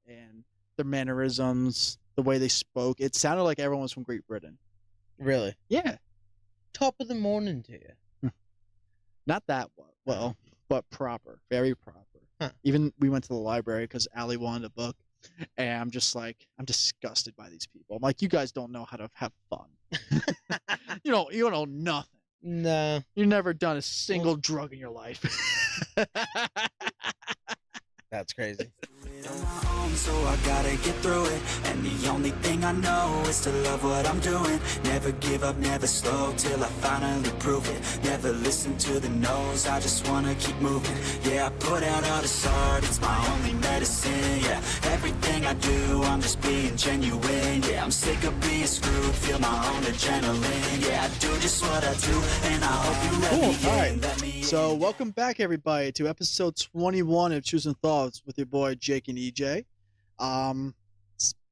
and their mannerisms, the way they spoke. It sounded like everyone was from Great Britain. Really? Yeah. Top of the morning to you. Not that well, but proper. Very proper. Huh. Even we went to the library because Allie wanted a book. And I'm just like, I'm disgusted by these people. I'm like, you guys don't know how to have fun. you don't know nothing. No. You've never done a single drug in your life. That's crazy. On my own, so I gotta get through it. And the only thing I know is to love what I'm doing. Never give up, never slow till I finally prove it. Never listen to the no's, I just wanna keep moving. Yeah, I put out all this art, it's my only medicine. Yeah, everything I do, I'm just being genuine. Yeah, I'm sick of being screwed, feel my own adrenaline. Yeah, I do just what I do, and I hope you let me All in, let right. me in. So welcome back, everybody, to episode 21 of Choosing Thoughts with your boy Jake and EJ.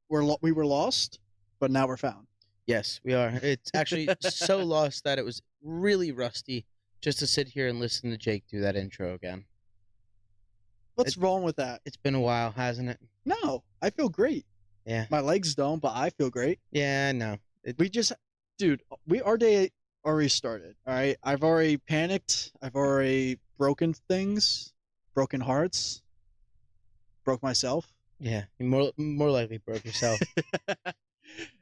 We were lost, but now we're found. Yes, we are. It's actually so lost that it was really rusty just to sit here and listen to Jake do that intro again. What's wrong with that? It's been a while, hasn't it? No, I feel great. Yeah. My legs don't, but I feel great. Yeah, I know. Our day already started. All right, I've already panicked. I've already broken things, broken hearts, broke myself. Yeah, you more likely broke yourself.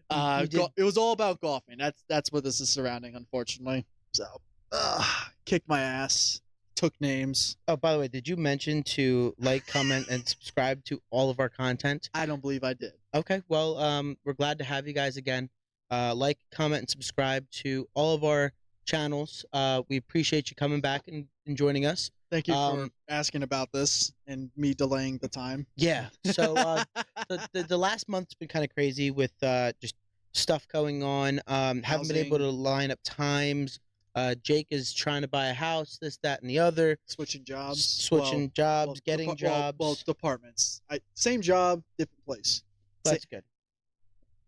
It was all about golfing. That's what this is surrounding, unfortunately. So, kicked my ass, took names. Oh, by the way, did you mention to like, comment, and subscribe to all of our content? I don't believe I did. Okay, well, we're glad to have you guys again. Like, comment, and subscribe to all of our channels. We appreciate you coming back and joining us. Thank you for asking about this and me delaying the time. Yeah. So the last month's been kind of crazy with just stuff going on. Haven't been able to line up times. Jake is trying to buy a house, this, that, and the other. Switching jobs. Getting jobs. Well, departments. Same job, different place. That's good.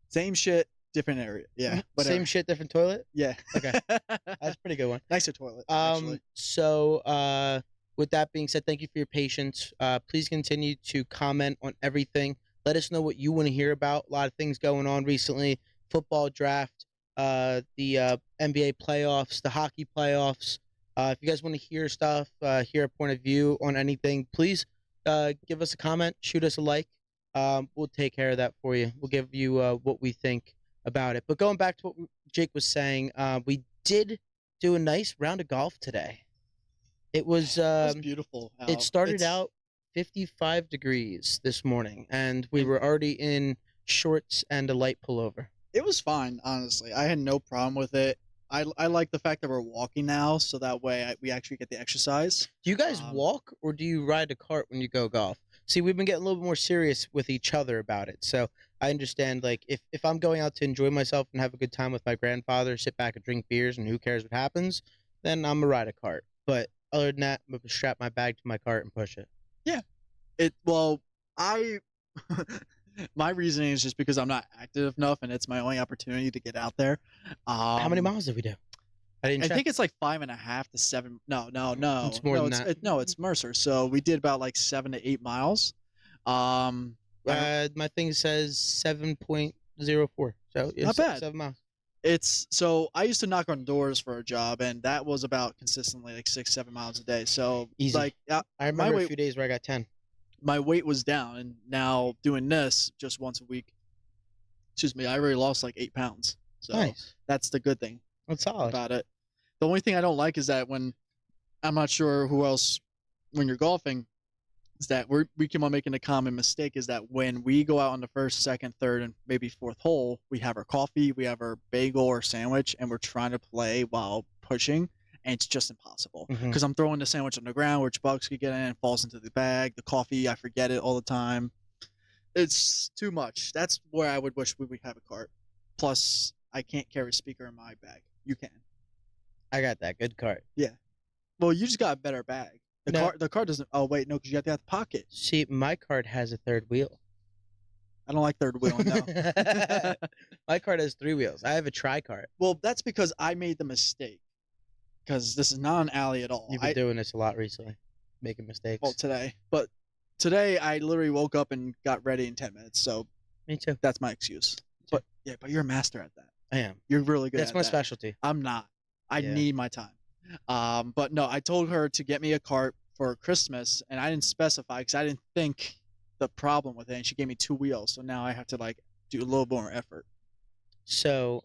Same shit, different area. Yeah. Same shit, different toilet? Yeah. Okay. That's a pretty good one. Nicer toilet, actually. So with that being said, thank you for your patience. Please continue to comment on everything. Let us know what you want to hear about. A lot of things going on recently. Football draft, the NBA playoffs, the hockey playoffs. If you guys want to hear stuff, hear a point of view on anything, please give us a comment, shoot us a like. We'll take care of that for you. We'll give you what we think about it. But going back to what Jake was saying, we did do a nice round of golf today. It was beautiful. It started out 55 degrees this morning, and we were already in shorts and a light pullover. It was fine, honestly. I had no problem with it. I like the fact that we're walking now, so that way we actually get the exercise. Do you guys walk, or do you ride a cart when you go golf? See, we've been getting a little bit more serious with each other about it. So I understand, like, if I'm going out to enjoy myself and have a good time with my grandfather, sit back and drink beers, and who cares what happens, then I'm going to ride a cart. But other than that, I'm going to strap my bag to my cart and push it. Yeah. My reasoning is just because I'm not active enough, and it's my only opportunity to get out there. How many miles did we do? I think it's like 5.5 to 7. No. It's more than that. It's Mercer. So we did about like 7 to 8 miles. My thing says 7.04. So not bad. 7 miles. So I used to knock on doors for a job, and that was about consistently like 6-7 miles a day. So easy. Like I remember a few days where I got 10. My weight was down, and now doing this just once a week. Excuse me, I already lost like 8 pounds. So nice. That's the good thing. That's solid about it. The only thing I don't like is that when I'm not sure who else when you're golfing is that we keep on making a common mistake is that when we go out on the first, second, third, and maybe fourth hole, we have our coffee, we have our bagel or sandwich, and we're trying to play while pushing, and it's just impossible because I'm throwing the sandwich on the ground, which bugs could get in and falls into the bag. The coffee, I forget it all the time. It's too much. That's where I would wish we would have a cart. Plus, I can't carry a speaker in my bag. You can. I got that good cart. Yeah. Well, you just got a better bag. The cart doesn't. Oh wait, no, because you have to have the pocket. See, my cart has a third wheel. I don't like third wheel. No. My cart has 3 wheels. I have a tri-cart. Well, that's because I made the mistake. Because this is not an alley at all. You've been doing this a lot recently, making mistakes. Well, today, but today I literally woke up and got ready in 10 minutes. So Me too. that's my excuse. But yeah, but you're a master at that. I am. You're really good That's at my that. specialty. I'm not. I Yeah. need my time. But no, I told her to get me a cart for Christmas, and I didn't specify because I didn't think the problem with it. And she gave me 2 wheels, so now I have to like do a little more effort. So,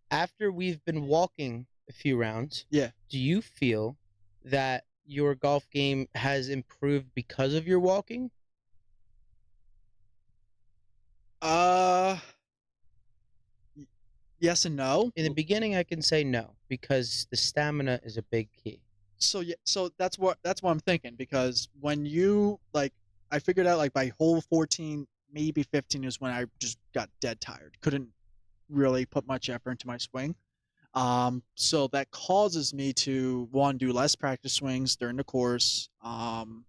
after we've been walking a few rounds, Yeah. do you feel that your golf game has improved because of your walking? Yes and no. In the beginning, I can say no because the stamina is a big key. So yeah, so that's what I'm thinking, because when you like, I figured out like by hole 14, maybe 15 is when I just got dead tired. Couldn't really put much effort into my swing. So that causes me to do less practice swings during the course. Kind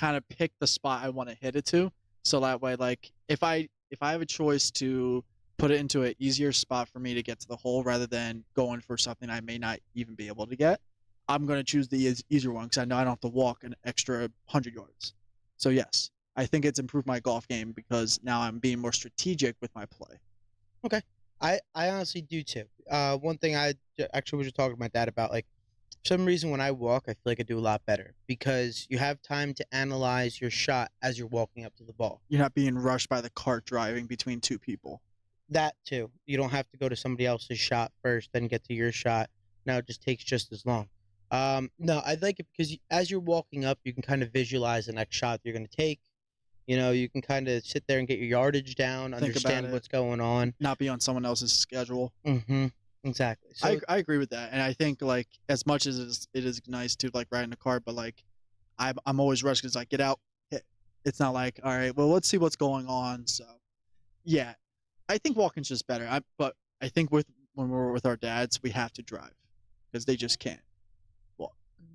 of pick the spot I want to hit it to. So that way, like if I have a choice to put it into an easier spot for me to get to the hole rather than going for something I may not even be able to get, I'm going to choose the easier one because I know I don't have to walk an extra 100 yards. So yes, I think it's improved my golf game because now I'm being more strategic with my play. Okay. I honestly do too. One thing I actually was just talking to my dad about, like, for some reason when I walk, I feel like I do a lot better because you have time to analyze your shot as you're walking up to the ball. You're not being rushed by the cart driving between 2 people. That too. You don't have to go to somebody else's shot first, then get to your shot. Now it just takes just as long. No, I like it because as you're walking up, you can kind of visualize the next shot you're going to take. You know, you can kind of sit there and get your yardage down, Think about understand it. what's going on. Not be on someone else's schedule. Mm-hmm. Exactly. So, I agree with that, and I think like as much as it is nice to like ride in a car, but like I'm always rushed because like get out, hit. It's not like, all right, well let's see what's going on. So yeah, I think walking's just better. But I think when we're with our dads, we have to drive because they just can't.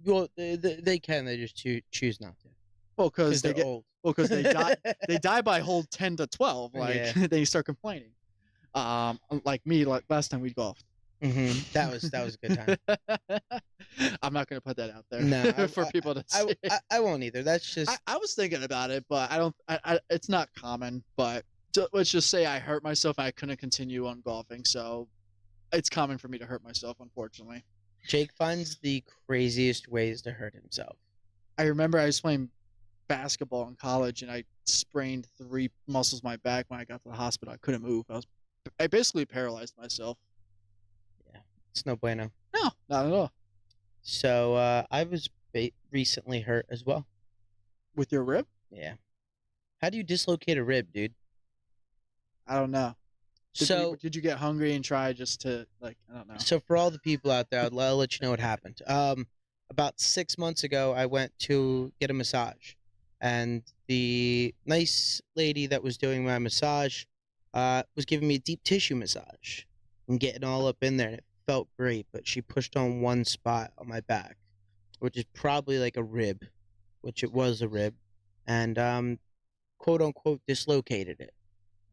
well, they can. They just choose not to Well, because because they they're old. they die they die by hole 10 to 12. Like Yeah. they start complaining. Like me, like last time we golfed. Mm-hmm. That was a good time. I'm not gonna put that out there No, for people to see. I won't either. That's just I was thinking about it, but I don't. It's not common. But let's just say I hurt myself. I couldn't continue on golfing, so it's common for me to hurt myself, unfortunately. Jake finds the craziest ways to hurt himself. I remember I was playing basketball in college, and I sprained 3 muscles in my back when I got to the hospital. I couldn't move. I basically paralyzed myself. It's no bueno. No, not at all. So I was recently hurt as well. With your rib? Yeah. How do you dislocate a rib, dude? I don't know. Did you get hungry and try just to like, I don't know. So for all the people out there, I'll let you know what happened. About 6 months ago, I went to get a massage, and the nice lady that was doing my massage was giving me a deep tissue massage and getting all up in there. And it felt great, but she pushed on one spot on my back, which is probably like a rib, which it was a rib, and quote unquote dislocated it.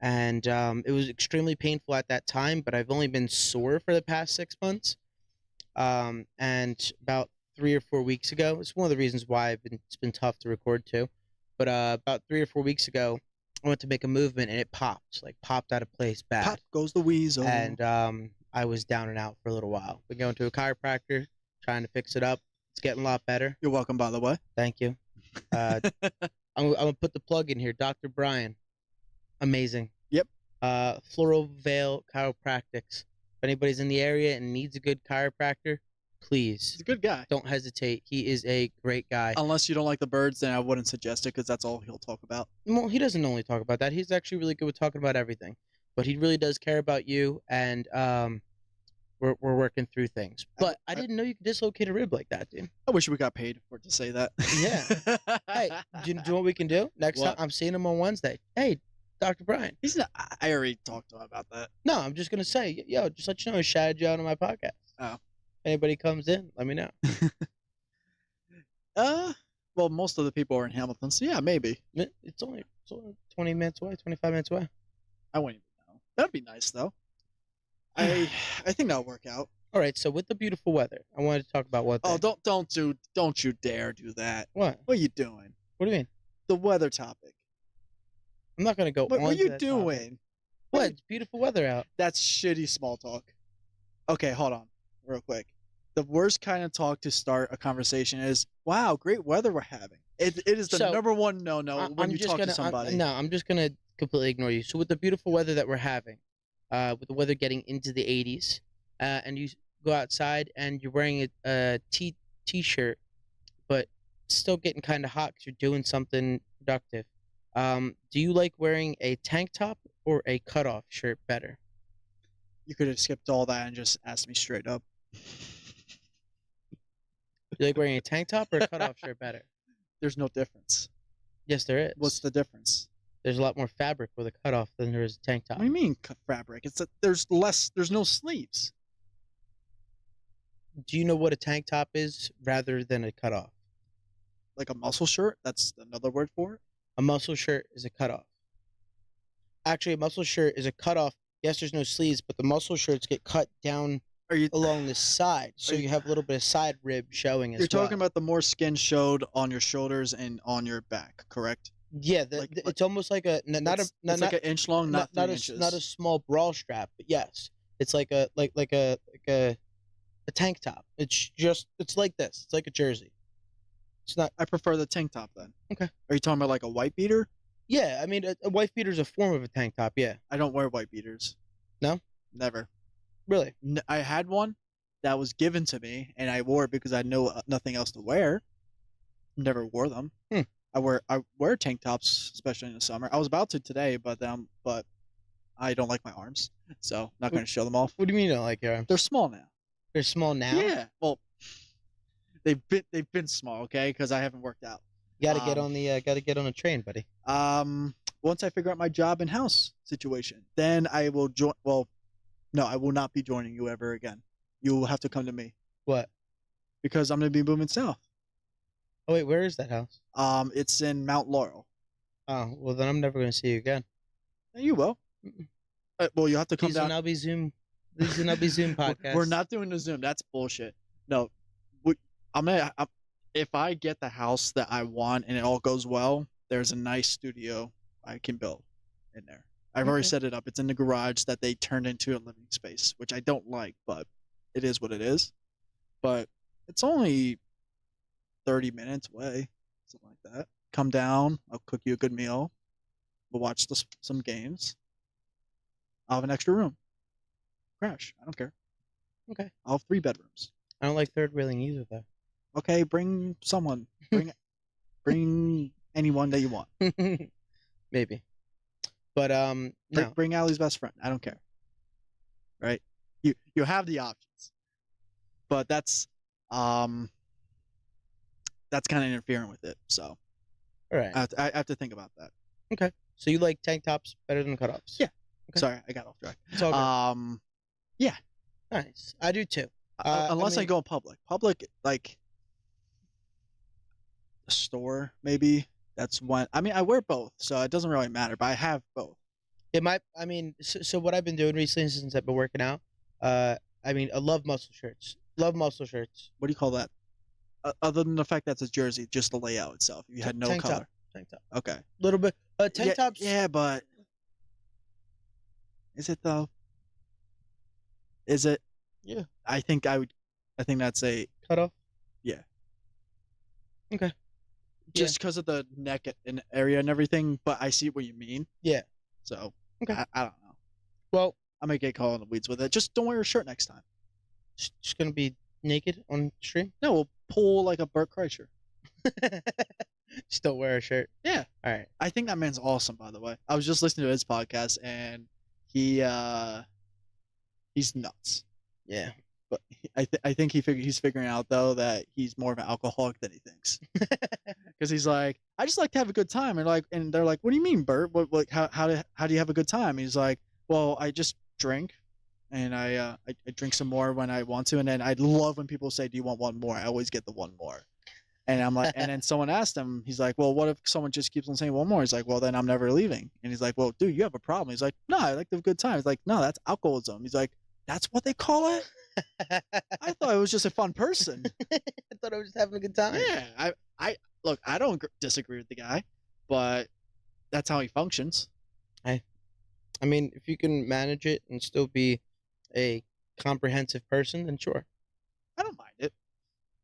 And it was extremely painful at that time, but I've only been sore for the past 6 months. And about 3 or 4 weeks ago, it's one of the reasons why it's been tough to record too. But about 3 or 4 weeks ago, I went to make a movement and it popped out of place bad. Pop goes the weasel. And I was down and out for a little while. Been going to a chiropractor, trying to fix it up. It's getting a lot better. You're welcome, by the way. Thank you. I'm gonna put the plug in here. Dr. Brian, amazing. Yep. Floral Vale Chiropractics. If anybody's in the area and needs a good chiropractor, please He's a good guy. don't hesitate. He is a great guy. Unless you don't like the birds, then I wouldn't suggest it because that's all he'll talk about. Well, he doesn't only talk about that. He's actually really good with talking about everything. But he really does care about you, and we're working through things. But I didn't know you could dislocate a rib like that, dude. I wish we got paid for to say that. Yeah. Hey, do you know what we can do? Next time What? I'm seeing him on Wednesday. Hey, Dr. Brian. He's not. I already talked to him about that. No, I'm just gonna say, yo, just let you know I shouted you out on my podcast. Oh. If anybody comes in, let me know. Well, most of the people are in Hamilton, so yeah, maybe. It's only 20 minutes away, 25 minutes away. I wouldn't even know. That'd be nice though. I think that'll work out. All right. So with the beautiful weather, I wanted to talk about one thing. Oh, don't you dare do that. What? What are you doing? What do you mean? The weather topic. I'm not gonna go What on are to you that doing? topic. What? It's beautiful weather out. That's shitty small talk. Okay, hold on, real quick. The worst kind of talk to start a conversation is, "Wow, great weather we're having." It is the So, number one no when you talk to somebody. I'm just gonna completely ignore you. So with the beautiful weather that we're having, with the weather getting into the 80s, and you go outside and you're wearing a t-shirt, but still getting kind of hot because you're doing something productive. Do you like wearing a tank top or a cutoff shirt better? You could have skipped all that and just asked me straight up. Do you like wearing a tank top or a cutoff shirt better? There's no difference. Yes, there is. What's the difference? There's a lot more fabric with a cutoff than there is a tank top. What do you mean fabric? There's less. There's no sleeves. Do you know what a tank top is rather than a cutoff? Like a muscle shirt. That's another word for it. A muscle shirt is a cutoff. Actually, a muscle shirt is a cutoff. Yes, there's no sleeves, but the muscle shirts get cut down Are you along the side, so Are you- you have a little bit of side rib showing as You're talking well. about the more skin showed on your shoulders and on your back, correct? Yeah, like- it's almost like a not it's, a not, it's like an inch long, not 3 not inches. not a small bra strap, but yes, it's like a tank top. It's like this. It's like a jersey. It's not. I prefer the tank top then. Okay. Are you talking about like a white beater? Yeah, I mean a wife beater is a form of a tank top. Yeah, I don't wear white beaters. No? Never. really. I had one that was given to me, and I wore it because I know nothing else to wear. Never wore them. Hmm. I wear tank tops, especially in the summer. I was about to today, but I don't like my arms, so not going to show them off. What do you mean you don't like your arms? They're small now. They're small now. Yeah. Well, they've been small, okay, because I haven't worked out. You gotta get on the train, buddy. Once I figure out my job and house situation, then I will join. Well, no, I will not be joining you ever again. You will have to come to me What? because I'm going to be moving south. Oh wait, where is that house? It's in Mount Laurel. Oh well, then I'm never gonna see you again. You will. Mm-mm. Well, you have to come These will down. now be Zoom. These will now be Zoom podcasts. We're not doing the Zoom. That's bullshit. No, if I get the house that I want and it all goes well, there's a nice studio I can build in there. I've already Okay. set it up. It's in the garage that they turned into a living space, which I don't like, but it is what it is. But it's only 30 minutes away, something like that. Come down. I'll cook you a good meal. We'll watch some games. I'll have an extra room. Crash. I don't care. Okay. I'll have 3 bedrooms. I don't like third wheeling either, though. Okay, bring someone. Bring anyone that you want. Maybe. But no. Bring Allie's best friend. I don't care. Right? You have the options. But that's kind of interfering with it. So All right. I have to think about that. So you like tank tops better than cutoffs? Yeah. Okay. Sorry, I got off track. It's all good. Yeah. Nice. I do too. Unless I mean- go in public. Public, like a store, maybe. That's one. I mean, I wear both, so it doesn't really matter. But I have both. It might. I mean, so what I've been doing recently since I've been working out. I mean, I love muscle shirts. Love muscle shirts. What do you call that? Other than the fact that's a jersey, just the layout itself. You had no Tank top. color. Tank top. Okay. Little bit. Tank yeah, tops. Yeah, but is it though? Is it? Yeah. I think that's a Cutoff. Yeah. Okay. just because of the neck and area and everything. But I see what you mean. Yeah. So Okay. I don't know. Well, I may get caught in the weeds with it. Just don't wear a shirt next time. just gonna be naked on stream. No, we'll pull like a Burt Kreischer. Just don't wear a shirt. Yeah. All right. I think that man's awesome, by the way. I was just listening to his podcast, and he's nuts. Yeah. But I think he's figuring out though that he's more of an alcoholic than he thinks. Because he's like, I just like to have a good time, and they're like, what do you mean, Bert? What how do you have a good time? He's like, well, I just drink, and I drink some more when I want to, and then I love when people say, do you want one more? I always get the one more. And I'm like, and then someone asked him, he's like, well, what if someone just keeps on saying one more? He's like, well, then I'm never leaving. And he's like, well, dude, you have a problem. He's like, no, I like to have a good time. He's like, no, that's alcoholism. He's like, That's what they call it? I thought it was just a fun person. I thought I was just having a good time. Yeah, I look. I don't disagree with the guy, but that's how he functions. I mean, if you can manage it and still be a comprehensive person, then sure. I don't mind it,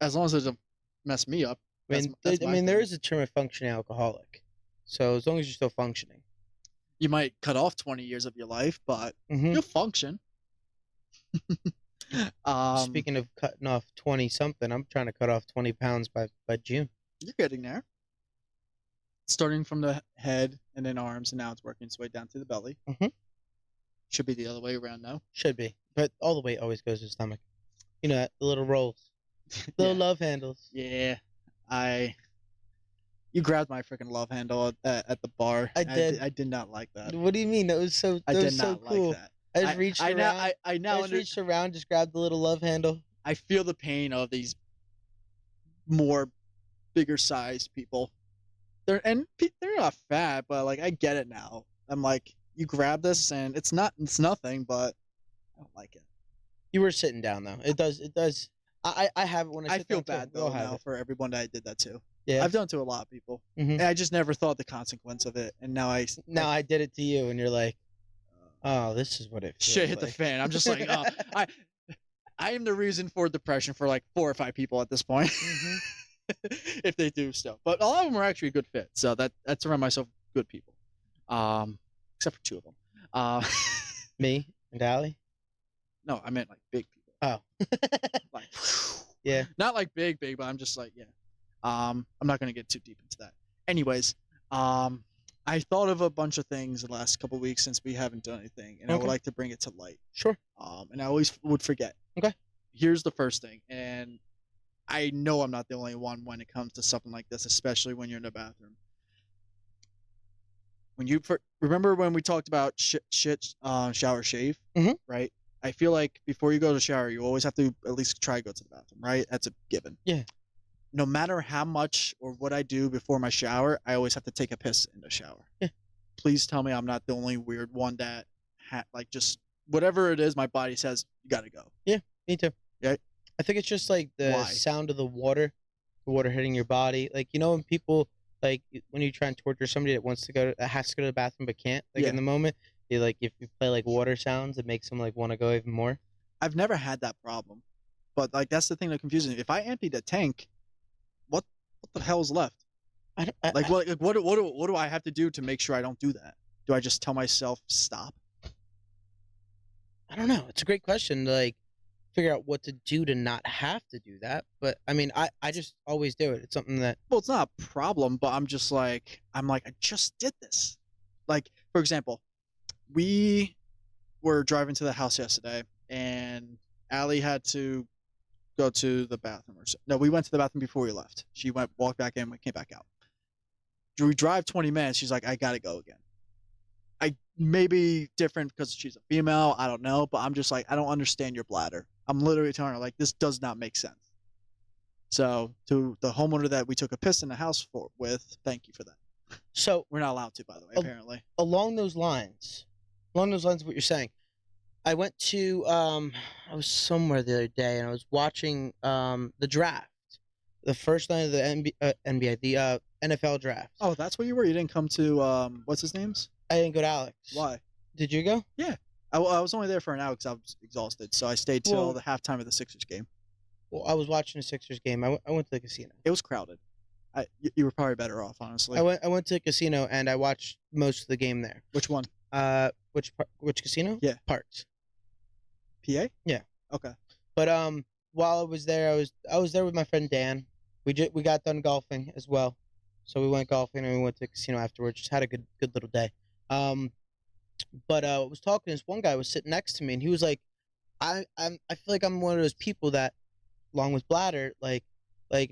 as long as it doesn't mess me up. I mean, there is a term of functioning alcoholic, so as long as you're still functioning, You might cut off 20 years of your life, but Mhm. you'll function. Speaking of cutting off 20 something, I'm trying to cut off 20 pounds by June. You're getting there. Starting from the head and then arms, and now it's working its way down to the belly. Mhm. Should be the other way around now. Should be, but all the weight always goes to the stomach. You know, the little rolls, little Yeah. love handles. Yeah, you grabbed my freaking love handle at the bar. I did. I did not like that. What do you mean? That was so. I That did was so not cool. like that. I just reached around. I now I just reached around, just grabbed the little love handle. I feel the pain of these more bigger sized people. They're not fat, but like I get it now. I'm like, you grab this and it's nothing, but I don't like it. You were sitting down though. It does. I have it when I I sit feel down, too. bad though I'll have now it. for everyone that I did that to. Yeah. I've done it to a lot of people, Mhm. and I just never thought the consequence of it. And now Now I did it to you, and you're like, oh, this is what it feels shit hit the like. fan. I'm just like, oh, I am the reason for depression for like 4 or 5 people at this point. Mhm. If they do stuff, but a lot of them are actually a good fit. So that's around myself good people, except for 2 of them. Me and Allie. No, I meant like big people. Oh. Like, Yeah. not like big, but I'm just like, yeah. I'm not gonna get too deep into that. Anyways, I thought of a bunch of things the last couple of weeks since we haven't done anything, and I would Okay. like to bring it to light. Sure. And I always would forget. Okay. Here's the first thing, and I know I'm not the only one when it comes to something like this, especially when you're in the bathroom. When remember when we talked about shower, shave, Mhm. right? I feel like before you go to the shower, you always have to at least try to go to the bathroom, right? That's a given. Yeah. No matter how much or what I do before my shower, I always have to take a piss in the shower. Yeah. Please tell me I'm not the only weird one that like just whatever it is, my body says you got to go. Me too. Yeah. I think it's just like the Why? sound of the water hitting your body. Like, you know, when people like when you try and torture somebody that has to go to the bathroom but can't. Like Yeah. in the moment, you like if you play like water sounds, it makes them like want to go even more. I've never had that problem, but like that's the thing that confuses me. If I empty the tank, what the hell's left? I don't, Like what do I have to do to make sure I don't do that? Do I just tell myself stop? I don't know. It's a great question to like figure out what to do to not have to do that. But I mean, I just always do it. It's something that Well, it's not a problem, but I'm like I just did this. Like for example, we were driving to the house yesterday, and Allie had to go to the bathroom. No, we went to the bathroom before we left. She walked back in, we came back out. We drive 20 minutes. She's like, I gotta go again. I maybe different because she's a female. I don't know, but I'm just like, I don't understand your bladder. I'm literally telling her like, this does not make sense. So to the homeowner that we took a piss in the house with, thank you for that. so We're not allowed to, by the way, apparently. along those lines of what you're saying, I went to I was somewhere the other day and I was watching the draft, the first night of the NBA, the NFL draft. Oh, that's where you were? You didn't come to, what's his name's? I didn't go to Alex. Why? Did you go? I was only there for an hour because I was exhausted, so I stayed till Well- the halftime of the Sixers game. Well, I was watching the Sixers game. I went to the casino. It was crowded. You were probably better off, honestly. I went to the casino and I watched most of the game there. Which one? Which casino? Yeah. Parks. PA? Yeah. Okay. But while I was there, I was there with my friend Dan. We got done golfing as well, so we went golfing and we went to the casino afterwards. Just had a good little day. But I was talking. This one guy was sitting next to me, and he was like, I feel like I'm one of those people that, along with bladder, like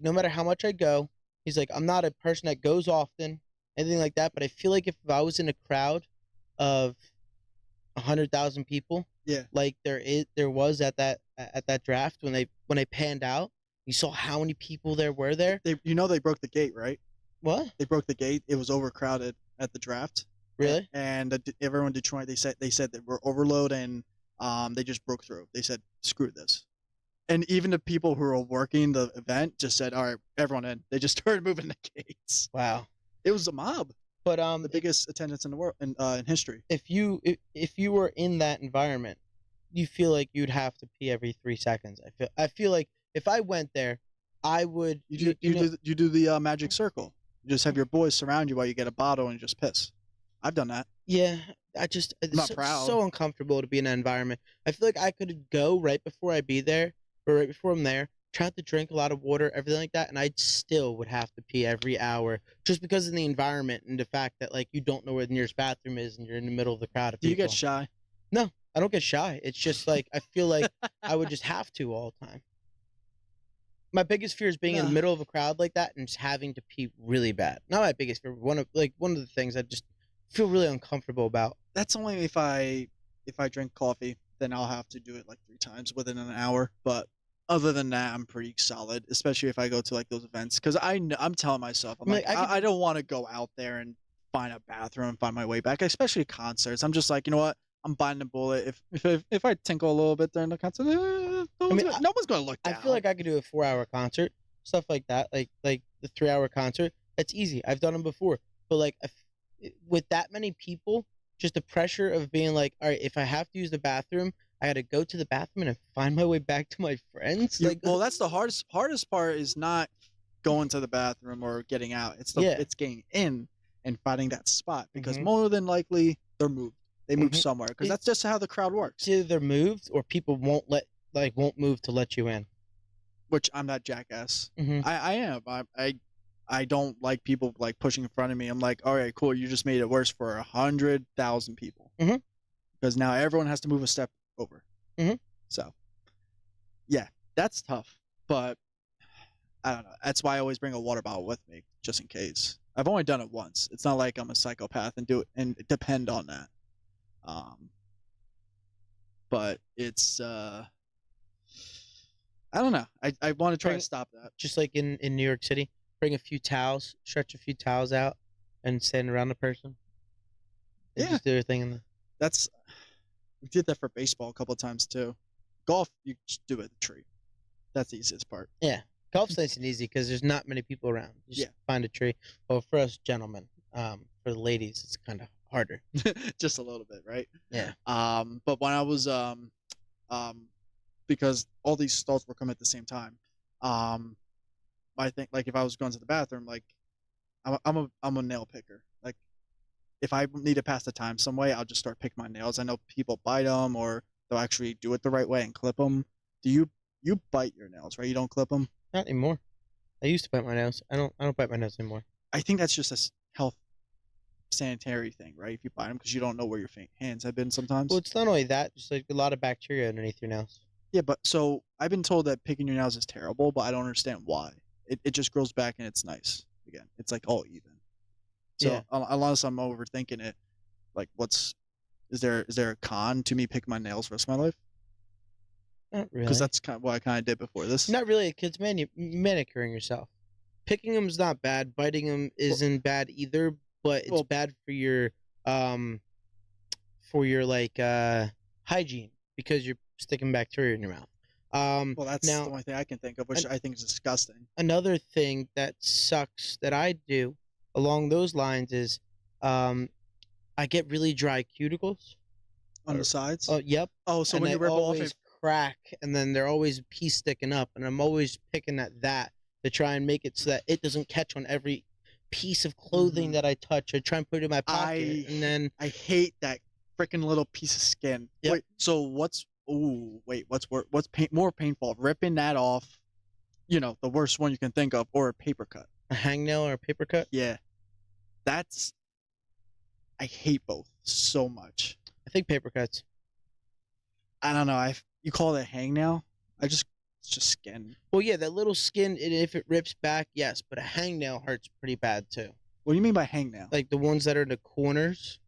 no matter how much I go, he's like, I'm not a person that goes often, anything like that. But I feel like if I was in a crowd of 100,000 people, Yeah. like there was at that draft when they panned out, you saw how many people there were there. They broke the gate, right? What? They broke the gate. It was overcrowded at the draft. Really? And everyone in Detroit, they said that we're overload and They just broke through. They said, "Screw this." And even the people who were working the event just said, "All right, everyone in." They just started moving the gates. Wow. It was a mob, But the biggest attendance in the world in history. if you were in that environment, you feel like you'd have to pee every 3 seconds. I feel like if I went there, I would. You do the magic circle. You just have your boys surround you while you get a bottle and you just piss. I've done that. Yeah, it's not so, proud. so uncomfortable to be in that environment. I feel like I could go right before I be there, or right before I'm there, try to drink a lot of water, everything like that, and I still would have to pee every hour just because of the environment and the fact that like you don't know where the nearest bathroom is and you're in the middle of the crowd of Do you people. get shy? No, I don't get shy. It's just like I feel like I would just have to all the time. My biggest fear is being in the Nah. middle of a crowd like that and just having to pee really bad. Not my biggest fear. One of the things I just feel really uncomfortable about. That's only if I drink coffee, then I'll have to do it like 3 times within an hour. But other than that, I'm pretty solid, especially if I go to like those events. Because I'm telling myself, I'm Like, like, I could- I don't want to go out there and find a bathroom and find my way back, especially concerts. I'm just like, you know what? I'm biting the bullet. If I tinkle a little bit during the concert, no one's gonna look I down. feel like I could do a 4-hour concert, stuff like that, like the 3-hour concert. That's easy. I've done them before. But like with that many people, just the pressure of being like, all right, if I have to use the bathroom, I got to go to the bathroom and find my way back to my friends. Well, that's the hardest part is not going to the bathroom or getting out. It's getting in and finding that spot because Mhm. more than likely they're moved. They move Mhm. somewhere because that's just how the crowd works. It's either they're moved or people won't move to let you in. Which I'm not jackass. Mhm. I am. I don't like people like pushing in front of me. I'm like, all right, cool. You just made it worse for 100,000 people. Mhm. Because now everyone has to move a step over. Mhm. So, yeah, that's tough. But I don't know. That's why I always bring a water bottle with me just in case. I've only done it once. It's not like I'm a psychopath and do it and depend on that. But it's I don't know. I want to try to Bring- stop that. Just like in New York City, bring a few towels, stretch a few towels out, and stand around the person. And Yeah. just do your thing in the. We did that for baseball a couple of times too. Golf, you just do it at the tree. That's the easiest part. Golf's nice and easy because there's not many people around. You just Yeah. find a tree. Well, for us gentlemen, for the ladies, it's kind of harder. Just a little bit, right? Yeah. But when I was because all these stalls were coming at the same time, I think like if I was going to the bathroom, like I'm a nail picker. Like if I need to pass the time some way, I'll just start picking my nails. I know people bite them or they'll actually do it the right way and clip them. Do you bite your nails, right? You don't clip them. Not anymore. I used to bite my nails. I don't bite my nails anymore. I think that's just a health sanitary thing, right? If you bite them because you don't know where your hands have been sometimes. Well, it's not only that, just like a lot of bacteria underneath your nails. Yeah, but so I've been told that picking your nails is terrible, but I don't understand why. It just grows back and it's nice again. It's like all even. So Yeah. unless I'm overthinking it, like is there a con to me picking my nails for the rest of my life? Not really. Because that's kind of what I kind of did before this. Not really. A kid's manicuring yourself. Picking them's not bad. Biting them isn't bad either, but it's bad for your like hygiene because you're sticking bacteria in your mouth. Well, that's now, the only thing I can think of, which I think is disgusting. Another thing that sucks that I do along those lines is I get really dry cuticles. On the sides? Oh, yep. Oh, so and when they you rip off always it, crack, and then they're always a piece sticking up, and I'm always picking at that to try and make it so that it doesn't catch on every piece of clothing that I touch. I try and put it in my pocket, and then I hate that freaking little piece of skin. Yep. Wait, so what's more painful? Ripping that off, the worst one you can think of, or a paper cut? a hangnail or a paper cut. Yeah. I hate both so much. I think paper cuts. I don't know. You call it a hangnail? It's just skin. Well, yeah, that little skin, and if it rips back, yes, but a hangnail hurts pretty bad too. What do you mean by hangnail? Like the ones that are in the corners,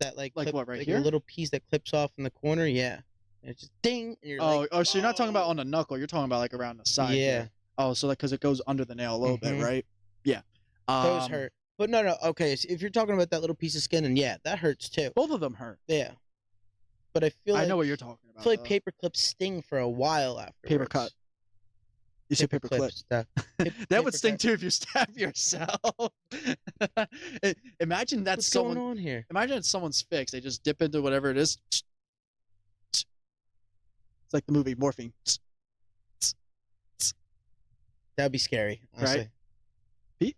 that Like clip, what, right like here? a little piece that clips off in the corner. Yeah, and it's just ding. And you're like, So you're not talking about on the knuckle. You're talking about like around the side. Yeah. here. Oh, so like because it goes under the nail a little bit, Mhm. right? Yeah. those hurt. But no. Okay, so if you're talking about that little piece of skin, and yeah, that hurts too. Both of them hurt. Yeah. but I feel I like know what you're talking I about. feel like though. paper clips sting for a while afterwards. Paper cut. You say paper clip. clips, that That would sting cut. too if you stab yourself. Imagine that's What's someone. going on here? Imagine it's someone's fix. They just dip into whatever it is. It's like the movie Morphine. That'd be scary, honestly. Right?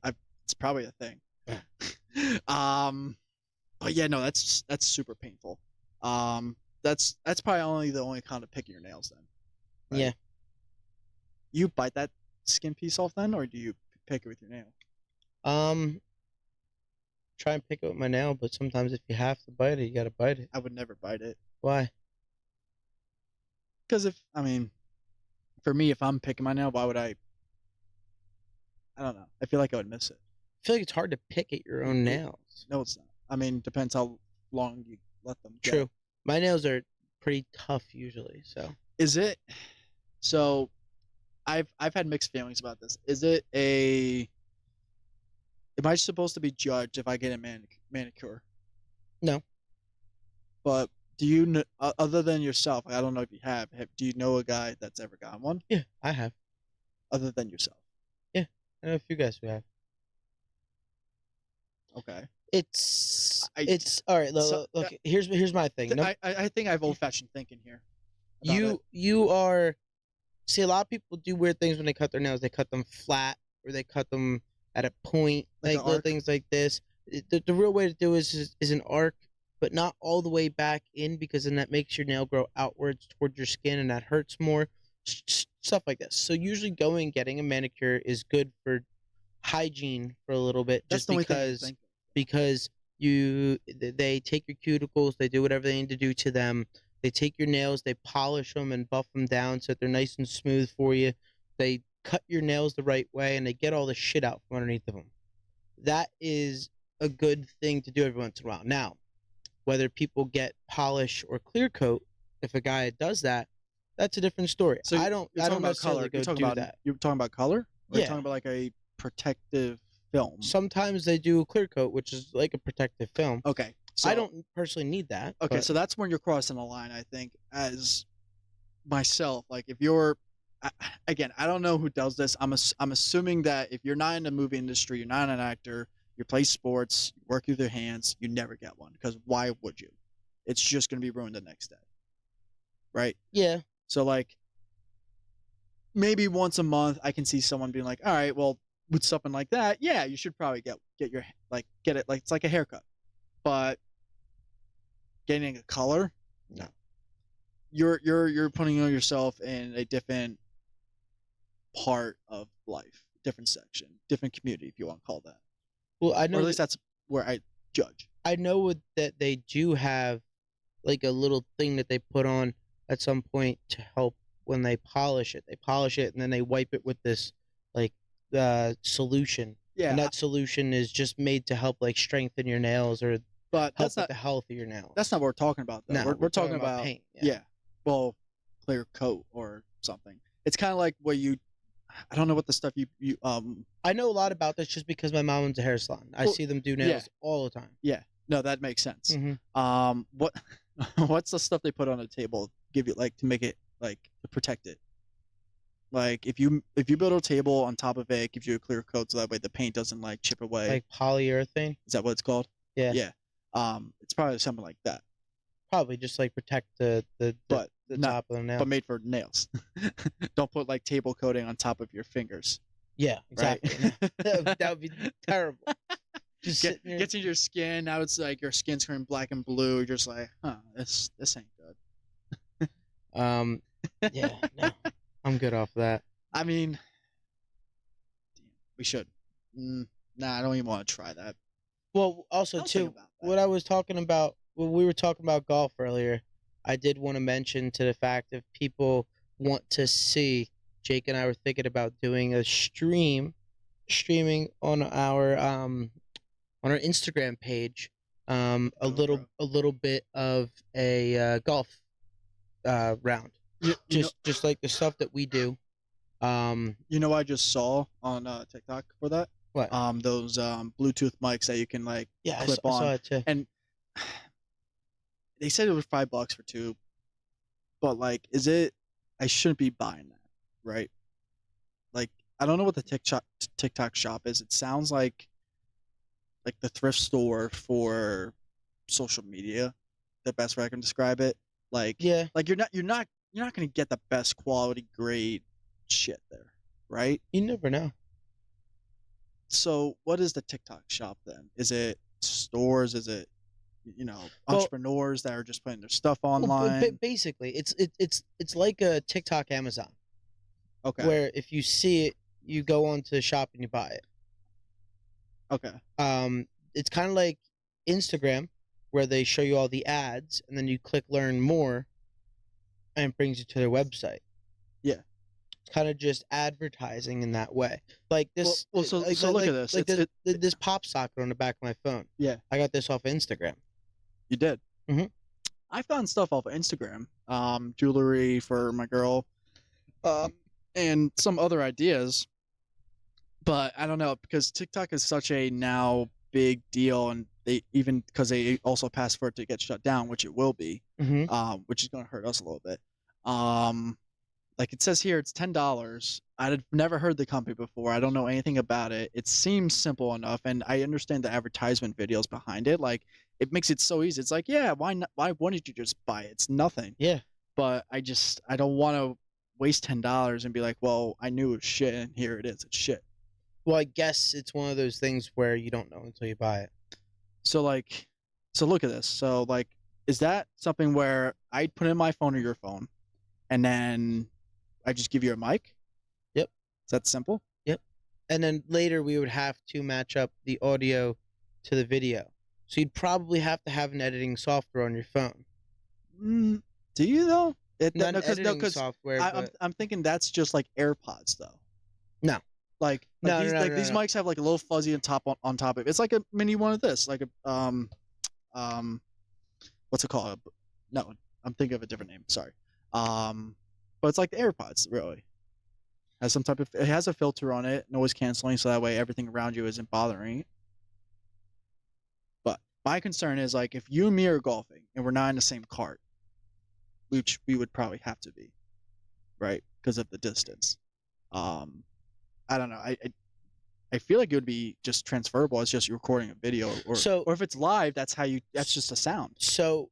It's probably a thing. But yeah, no, that's super painful. That's probably the only kind of picking your nails then. Right? Yeah. You bite that skin piece off then, or do you pick it with your nail? Try and pick it with my nail, but sometimes if you have to bite it, you gotta bite it. I would never bite it. Why? Because for me, if I'm picking my nail, why would I? I don't know. I feel like I would miss it. I feel like it's hard to pick at your own nails. No, it's not. I mean, depends how long you let them go. True. My nails are pretty tough usually, so. Is it? So, I've had mixed feelings about this. Is it a? Am I supposed to be judged if I get a manicure? No. But do you know, other than yourself? I don't know if you have. Do you know a guy that's ever gotten one? Yeah, I have. Other than yourself. I know a few guys who have. Okay. It's all right. Look, here's my thing. Nope. I think I have old-fashioned thinking here. about You are. See, a lot of people do weird things when they cut their nails. They cut them flat, or they cut them at a point, Like like an little arc? things like this. The real way to do it is an arc, but not all the way back in, because then that makes your nail grow outwards towards your skin, and that hurts more. Stuff like this. So usually going and getting a manicure is good for hygiene for a little bit, That's just the only thing I because think. because they take your cuticles, they do whatever they need to do to them. They take your nails, they polish them and buff them down so that they're nice and smooth for you. They cut your nails the right way, and they get all the shit out from underneath of them. That is a good thing to do every once in a while. Now, whether people get polish or clear coat, if a guy does that, that's a different story. So I don't You're talking about necessarily color. go You're talking do about that. You're talking about color. Or You're Yeah. talking about like a protective film. Sometimes they do a clear coat, which is like a protective film. Okay. So I don't personally need that. Okay, but so that's when you're crossing the line, I think, as myself. Like, if you're, again, I don't know who does this. I'm assuming that if you're not in the movie industry, you're not an actor, you play sports, you work with your hands, you never get one. Because why would you? It's just going to be ruined the next day. Right? yeah, So, like, maybe once a month, I can see someone being like, all right, well, with something like that, yeah, you should probably get it like it's like a haircut. But getting a color, no. You're putting yourself in a different part of life, different section, different community, if you want to call that. well, I Or know at least that's where I judge. I know that they do have like a little thing that they put on at some point to help when they polish it. They polish it and then they wipe it with this like solution. Yeah, And that solution is just made to help like strengthen your nails or but help that's with not the health of your nails. that's not what we're talking about though. No, We're talking about paint. yeah. Well, clear coat or something. It's kind of like what I don't know what the stuff you I know a lot about this just because my mom owns a hair salon. I Well, see them do nails all the time. yeah. No, that makes sense. Mhm. What what's the stuff they put on the table give you like to make it like to protect it? Like if you build a table on top of it, it gives you a clear coat so that way the paint doesn't like chip away. Like polyurethane. Is that what it's called? Yeah. Yeah. It's probably something like that, Probably just like protect the but not- top of the nail. but made for nails. Don't put like table coating on top of your fingers. Yeah, Right? exactly. That would be terrible. Just sitting there. Gets into your skin. Now it's like your skin's turning black and blue. You're just like, this ain't good. Yeah, no, I'm good off that. I mean, damn, we should. Nah, I don't even want to try that. Well, also I'll think too, about that. what I was talking about when we were talking about golf earlier, I did want to mention to the fact if people want to see, Jake and I were thinking about doing a streaming on our Instagram page, a little bit of a golf round, just like the stuff that we do. You know what I just saw on TikTok for that? What? Those Bluetooth mics that you can like Yeah, clip I on. saw it too. And they said it was $5 for two, but like, is it? I shouldn't be buying that, right? Like, I don't know what the TikTok shop is. It sounds like the thrift store for social media, the best way I can describe it. Like, Yeah. like you're not gonna get the best quality grade shit there, right? You never know. So what is the TikTok shop then? Is it stores? Is it Well, entrepreneurs that are just putting their stuff well, online? basically, it's like a TikTok Amazon, Okay. where if you see it, you go onto the shop and you buy it. Okay. It's kind of like Instagram, where they show you all the ads, and then you click learn more, and it brings you to their website. Yeah. It's kind of just advertising in that way. Like this. So look at this. Like this pop socket on the back of my phone. Yeah. I got this off of Instagram. You did. Mhm. I found stuff off of Instagram, jewelry for my girl, and some other ideas. But I don't know, because TikTok is such a now big deal, and because they also passed for it to get shut down, which it will be, which is going to hurt us a little bit. Like it says here, it's $10. I'd never heard the company before. I don't know anything about it. It seems simple enough, and I understand the advertisement videos behind it. Like, it makes it so easy. It's like, yeah, why not? Why wouldn't you just buy it? It's nothing. Yeah. But I don't want to waste $10 and be like, well, I knew it was shit, and here it is. It's shit. Well, I guess it's one of those things where you don't know until you buy it. So look at this. So like, is that something where I'd put in my phone or your phone, and then I just give you a mic? Yep. Is that simple? Yep. And then later we would have to match up the audio to the video. So you'd probably have to have an editing software on your phone. Do you though? Not editing software. I'm thinking that's just like AirPods though. No. Like these mics have like a little fuzzy on top of it. It's like a mini one of this, like a what's it called? No, I'm thinking of a different name. Sorry. But it's like the AirPods, really. It has a filter on it, noise canceling, so that way everything around you isn't bothering it. But my concern is, like, if you and me are golfing and we're not in the same cart, which we would probably have to be, right, because of the distance. I don't know. I feel like it would be just transferable as just you're recording a video, or if it's live, that's just a sound. So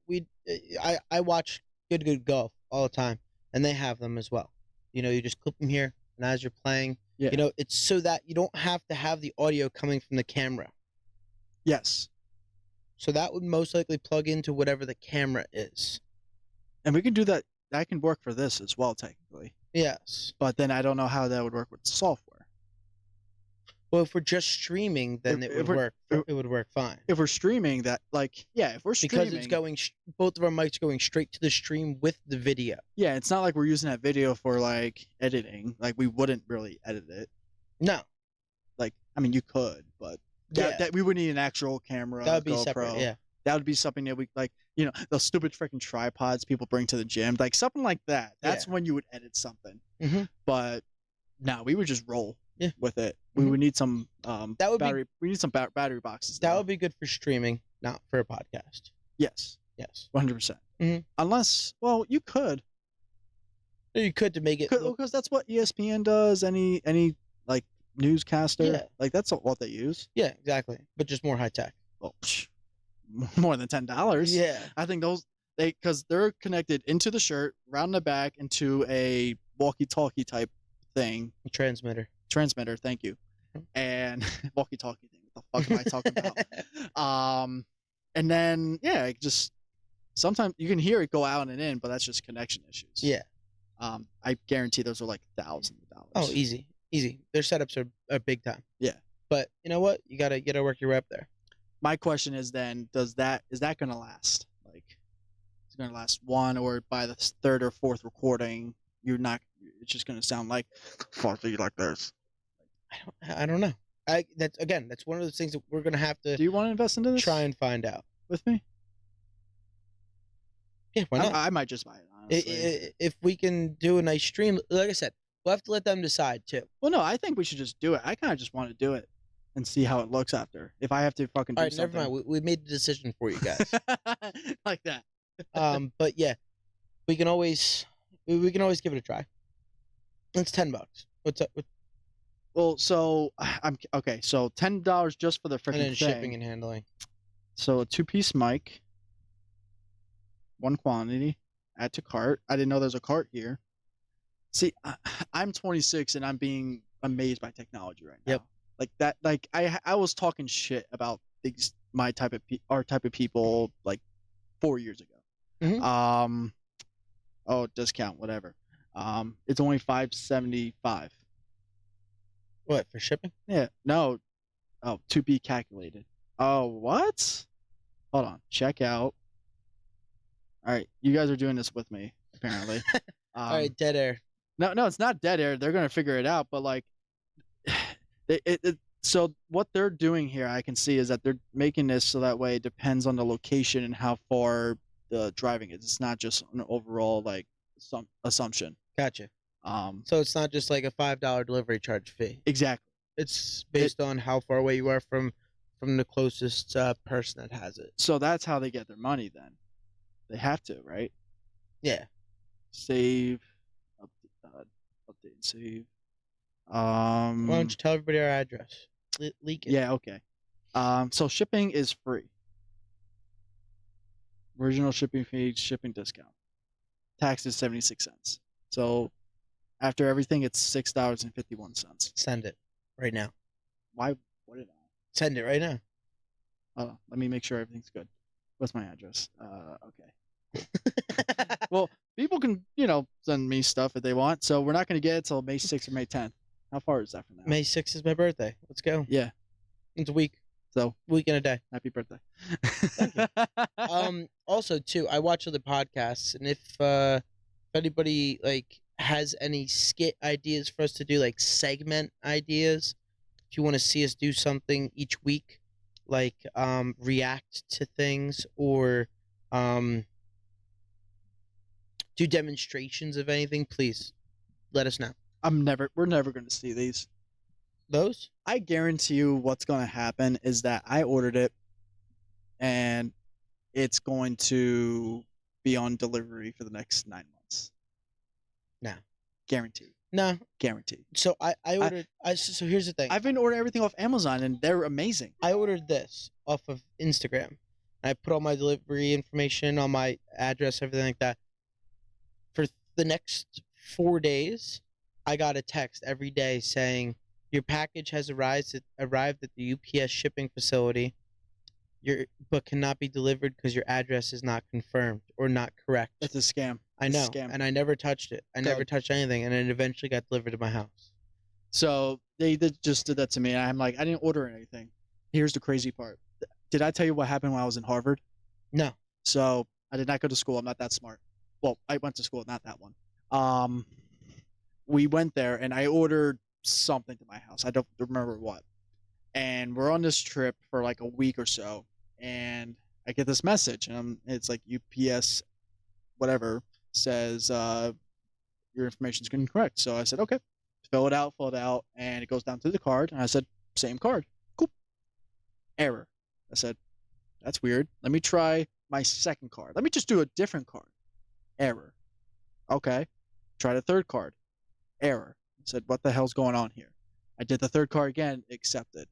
I watch Good Golf all the time, and they have them as well. You know, you just clip them here, and as you're playing, you know, it's so that you don't have to have the audio coming from the camera. Yes. So that would most likely plug into whatever the camera is. And we can do that. That can work for this as well, technically. Yes. But then I don't know how that would work with software. Well, if we're just streaming, then it would work. It would work fine. If we're streaming that, if we're streaming, because it's going, both of our mics going straight to the stream with the video. Yeah, it's not like we're using that video for like editing. Like, we wouldn't really edit it. No. Like, I mean, you could, but that we would need an actual camera. That would be GoPro. separate. Yeah. That would be something that we like. You know, those stupid freaking tripods people bring to the gym, like something like that. That's when you would edit something. Mm-hmm. But no, we would just roll. Yeah. With it, we would need some battery. We need some battery boxes. That would be good for streaming, not for a podcast. Yes. Yes. 100%. Unless, well, you could. You could to make it because that's what ESPN does. Any like newscaster. Yeah. Like that's what they use. Yeah, exactly. But just more high tech. Well, more than $10. Yeah. I think because they're connected into the shirt, round the back, into a walkie-talkie type thing. Transmitter, thank you. And walkie-talkie thing. What the fuck am I talking about? And then just sometimes you can hear it go out and in, but that's just connection issues. Yeah. I guarantee those are like thousands of dollars. Oh, easy. Their setups are big time. Yeah. But you know what? You gotta work your way up there. My question is then, is that gonna last? Like, it's gonna last one, or by the third or fourth recording, it's just gonna sound like fuzzy like this. I don't know. That's one of those things that we're gonna have to. Do you want to invest into this? Try and find out with me. Yeah, why not? I might just buy it, honestly. If we can do a nice stream, like I said, we'll have to let them decide too. Well, no, I think we should just do it. I kind of just want to do it and see how it looks after. If I have to fucking do something. Never mind. We made the decision for you guys. Like that. But yeah, we can always give it a try. It's $10. What's up? Well, so I'm okay. So $10 just for the And freaking then thing. shipping and handling. So a 2-piece mic, one quantity, add to cart. I didn't know there's a cart here. See, I'm 26 and I'm being amazed by technology right now. Yep. Like that. Like I was talking shit about these our type of people like 4 years ago. Mhm. Oh, discount, whatever. It's only $5.75. What, for shipping? Yeah, no. Oh, to be calculated. Oh, what? Hold on. Check out. All right, you guys are doing this with me, apparently. All right, dead air. No, it's not dead air. They're gonna figure it out, but like, so what they're doing here, I can see, is that they're making this so that way it depends on the location and how far the driving is. It's not just an overall like some assumption. Gotcha. Um, So it's not just like a $5 delivery charge fee. exactly. It's based on how far away you are from the closest person that has it. So that's how they get their money. Then they have to, right? Yeah. Save, update, and save. Why don't you tell everybody our address? Leak it. Yeah, okay. So shipping is free. Original shipping fee, shipping discount. Tax is 76 cents. So after everything, it's $6.51. Send it right now. Why? What did I? Send it right now. Oh, let me make sure everything's good. What's my address? Okay. Well, people can, send me stuff if they want. So we're not going to get it till May 6th or May 10th. How far is that from now? May 6th is my birthday. Let's go. Yeah. It's a week. So Week and a day. happy birthday. Thank you. Also too, I watch other podcasts, and if anybody like has any skit ideas for us to do, like segment ideas, if you want to see us do something each week, like react to things or do demonstrations of anything, please let us know. We're never going to see these. Those? I guarantee you what's going to happen is that I ordered it and it's going to be on delivery for the next 9 months. No. Guaranteed. No. Guaranteed. So I ordered. So here's the thing. I've been ordering everything off Amazon and they're amazing. I ordered this off of Instagram. I put all my delivery information on my address, everything like that. For the next 4 days, I got a text every day saying, your package has arrived at the UPS shipping facility, but cannot be delivered because your address is not confirmed or not correct. It's a scam. I know, Scam. and I never touched it. I never Good. touched anything, and it eventually got delivered to my house. So they just did that to me. And I'm like, I didn't order anything. Here's the crazy part. Did I tell you what happened when I was in Harvard? No. So I did not go to school. I'm not that smart. Well, I went to school, not that one. We went there and I ordered something to my house. I don't remember what. And we're on this trip for like a week or so. And I get this message and it's like UPS, whatever, says your information is incorrect. So I said, okay, fill it out. And it goes down to the card. And I said, same card. Cool. Error. I said, that's weird. Let me try my second card. Let me just do a different card. Error. Okay. Try the third card. Error. I said, what the hell's going on here? I did the third card again. Accepted.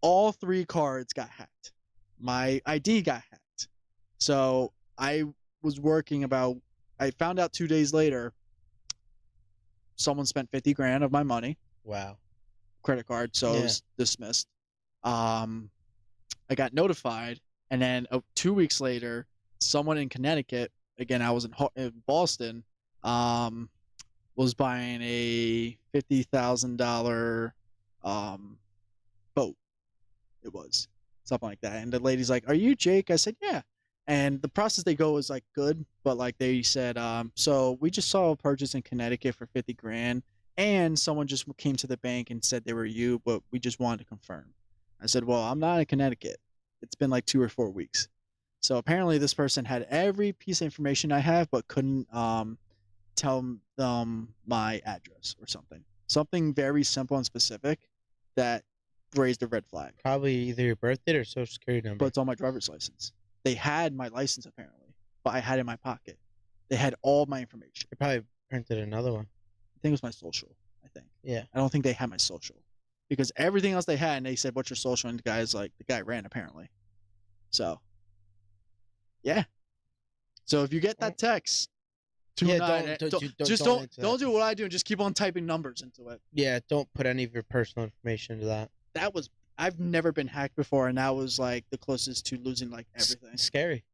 All 3 cards got hacked. My ID got hacked. So I was working I found out 2 days later, someone spent 50 grand of my money. Wow. Credit card. So it was dismissed. I got notified. And then 2 weeks later, someone in Connecticut, again, I was in Boston, was buying a $50,000 boat. It was something like that. And the lady's like, "Are you Jake?" I said, "Yeah." And the process they go is like good, but like they said, so we just saw a purchase in Connecticut for 50 grand, and someone just came to the bank and said they were you, but we just wanted to confirm. I said, "Well, I'm not in Connecticut. It's been like 2 or 4 weeks." So apparently this person had every piece of information I have, but couldn't tell them my address or something. Something very simple and specific that raised a red flag. Probably either your birth date or social security number. But it's on my driver's license. They had my license apparently. but I had it in my pocket. They had all my information. They probably printed another one. I think it was my social. I think. Yeah. I don't think they had my social because everything else they had, and they said, "What's your social?" And the guy ran apparently. So, yeah. So if you get that text, Yeah, don't do what I do and just keep on typing numbers into it. Yeah, don't put any of your personal information into that. I've never been hacked before, and that was like the closest to losing like everything. Scary.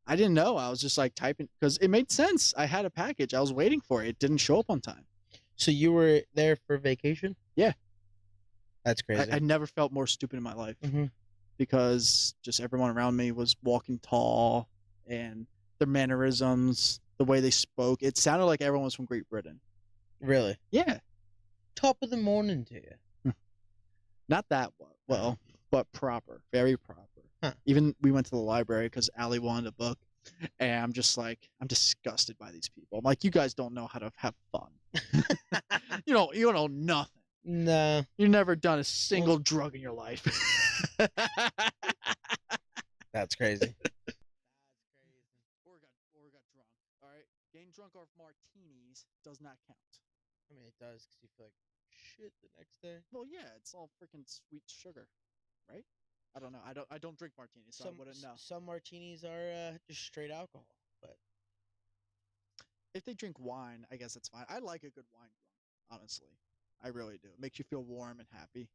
I didn't know. I was just like typing because it made sense. I had a package. I was waiting for it. It didn't show up on time. So you were there for vacation? Yeah. That's crazy. I never felt more stupid in my life because just everyone around me was walking tall and their mannerisms, the way they spoke. It sounded like everyone was from Great Britain. Really? Yeah. Top of the morning to you. Not that well, but proper. Very proper. Huh. Even we went to the library because Allie wanted a book. And I'm just like, I'm disgusted by these people. I'm like, you guys don't know how to have fun. you don't know nothing. No. You've never done a single drug in your life. That's crazy. Or got drunk. All right. Getting drunk off martinis does not count. I mean, it does because you feel like shit the next day. Well, yeah, it's all freaking sweet sugar, right? I don't know. I don't drink martinis, so I wouldn't know. Some martinis are just straight alcohol, but if they drink wine, I guess that's fine. I like a good wine drunk, honestly. I really do. It makes you feel warm and happy.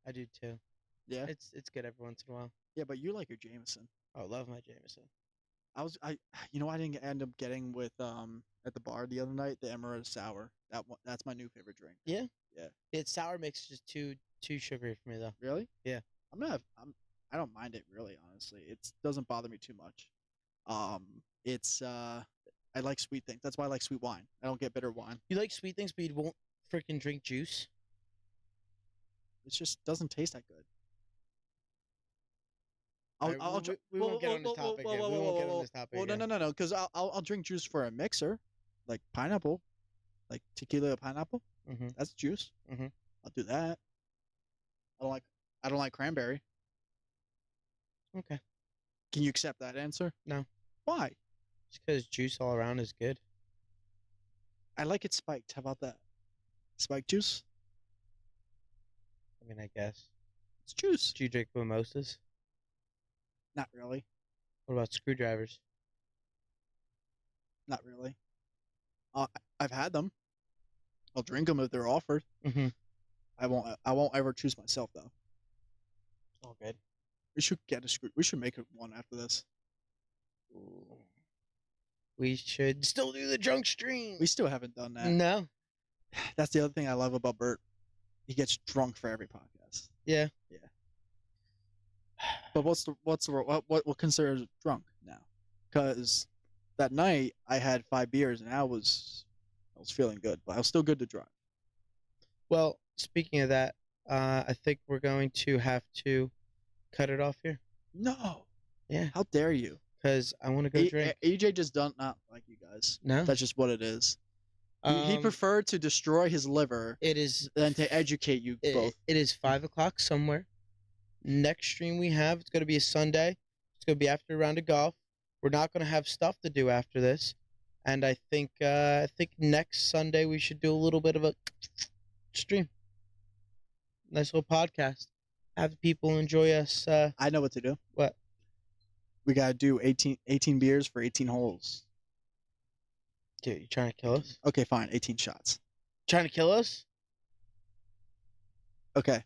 I do too. Yeah. It's good every once in a while. Yeah, but you like your Jameson. I love my Jameson. I didn't end up getting with at the bar the other night, the Emerald Sour. That's my new favorite drink. Yeah? Yeah. It's sour makes just too sugary for me though. Really? Yeah. I don't mind it really, honestly. It doesn't bother me too much. I like sweet things. That's why I like sweet wine. I don't get bitter wine. You like sweet things, but you won't freaking drink juice? It just doesn't taste that good. We won't get on this topic again. We won't get on this topic again. No, because I'll drink juice for a mixer, like pineapple, like tequila pineapple. Mm-hmm. That's juice. Mm-hmm. I'll do that. I don't like cranberry. Okay. Can you accept that answer? No. Why? Just because juice all around is good. I like it spiked. How about that? Spiked juice? I mean, I guess. It's juice. Do you drink mimosas? Not really. What about screwdrivers? Not really. I've had them. I'll drink them if they're offered. Mm-hmm. I won't ever choose myself though. All good. We should get a screw. We should make one after this. Ooh. We should still do the drunk stream. We still haven't done that. No. That's the other thing I love about Bert. He gets drunk for every podcast. Yeah. Yeah. But what considers drunk now? Because that night I had 5 beers and I was feeling good, but I was still good to drive. Well, speaking of that, I think we're going to have to cut it off here. No. Yeah. How dare you? Because I want to go drink. AJ just does not like you guys. No. That's just what it is. He preferred to destroy his liver It is than to educate you both. It is 5 o'clock somewhere. Next stream we have, it's going to be a Sunday. It's going to be after a round of golf. We're not going to have stuff to do after this. And I think next Sunday we should do a little bit of a stream. Nice little podcast. Have the people enjoy us. I know what to do. What? We got to do 18 beers for 18 holes. Dude, you trying to kill us? Okay, fine. 18 shots. Trying to kill us? Okay.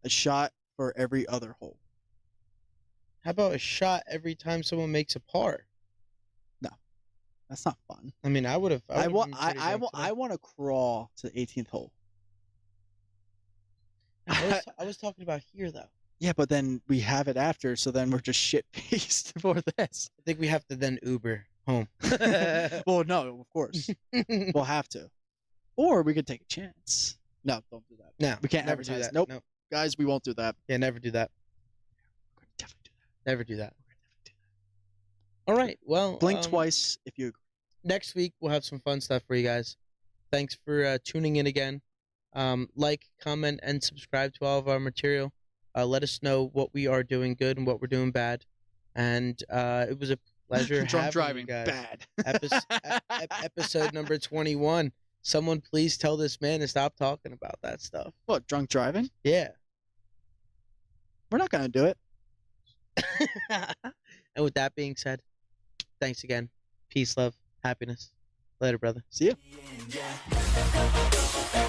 A shot for every other hole. How about a shot every time someone makes a par? No. That's not fun. I mean, I would have. I want to crawl to the 18th hole. I was talking about here though. Yeah, but then we have it after, so then we're just shit-faced for this. I think we have to then Uber home. Well, no, of course. We'll have to. Or we could take a chance. No, don't do that. No, we can't never advertise. do that. Nope. Nope. Guys, we won't do that. Yeah, never do that. We're going to definitely do that. Never do that. All right. Well, blink twice if you agree. Next week we'll have some fun stuff for you guys. Thanks for tuning in again. Like, comment, and subscribe to all of our material. Let us know what we are doing good and what we're doing bad. And it was a pleasure Drunk having driving, you guys. bad. Episode number 21. Someone please tell this man to stop talking about that stuff. What, drunk driving? Yeah. We're not gonna do it. And with that being said, thanks again. Peace, love, happiness. Later, brother. See ya. Yeah.